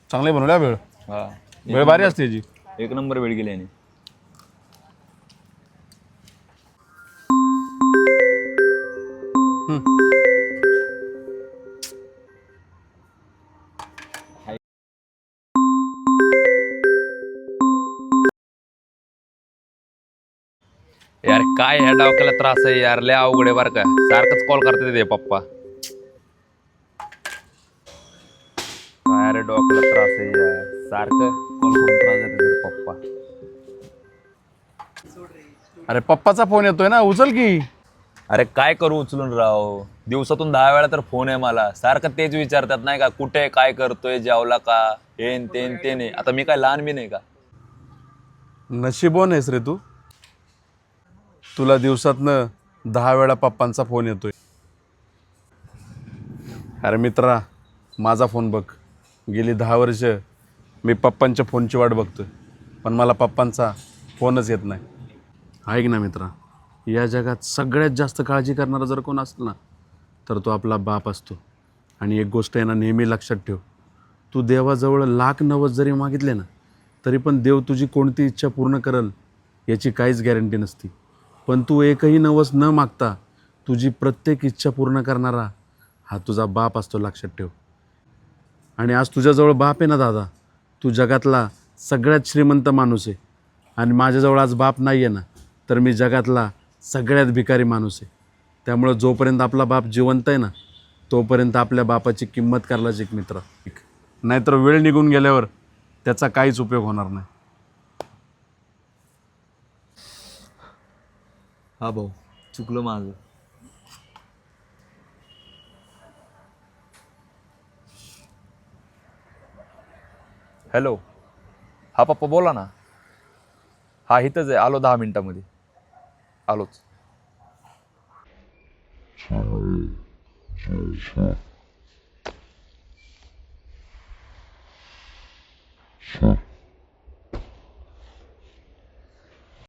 चांगले बनवल्या वेळ हा वेळ भारी असते याची. एक नंबर वेळ गेली याने. यार काय ह्या डोक्याला त्रास आहे यार, लय अवघड आहे बरं का. सारखंच कॉल करते ते पप्पा. काय रे डोक्याला त्रास आहे यार, सारखं कॉल करून त्रास देते ते पप्पा. अरे पप्पाचा फोन येतोय ना, उचल की. अरे काय करू उचलून राव, दिवसातून 10 वेळा तर फोन आहे मला. सारखं तेच विचारतात नाही का, कुठे काय करतोय, जेवला का, हे ते नाही. आता मी काय लहान बी नाही का. नशिबवान आहेस रे तू. तुला दिवसातनं 10 वेळा पप्पांचा फोन येतोय. अरे मित्रा, माझा फोन बघ. गेली 10 वर्ष मी पप्पांच्या फोनची वाट बघतोय, पण मला पप्पांचा फोनच येत नाही. ऐक ना मित्रा, या जगात सगळ्यात जास्त काळजी करणारा जर कोण असेल ना, तर तो आपला बाप असतो. आणि एक गोष्ट आहे ना, नेहमी लक्षात ठेव. तू देवाजवळ लाख नवस जरी मागितले ना, तरी पण देव तुझी कोणती इच्छा पूर्ण करेल याची काहीच गॅरंटी नसती. पण तू एकही नवस न मागता तुझी प्रत्येक इच्छा पूर्ण करणारा हा तुझा बाप असतो, लक्षात ठेव. आणि आज तुझ्याजवळ बाप आहे ना दादा, तू जगातला सगळ्यात श्रीमंत माणूस आहे. आणि माझ्याजवळ आज बाप नाही आहे ना, तर मी जगातला सगळ्यात भिकारी माणूस आहे. त्यामुळं जोपर्यंत आपला बाप जिवंत आहे ना, तोपर्यंत आपल्या बापाची किंमत करायला एक मित्र. नाहीतर वेळ निघून गेल्यावर त्याचा काहीच उपयोग होणार नाही. हा भाऊ, चुकलं माझं. हॅलो, हा पप्पा बोला ना. हा इथंच आहे, आलो 10 मिनिटामध्ये. आलोच. Sure.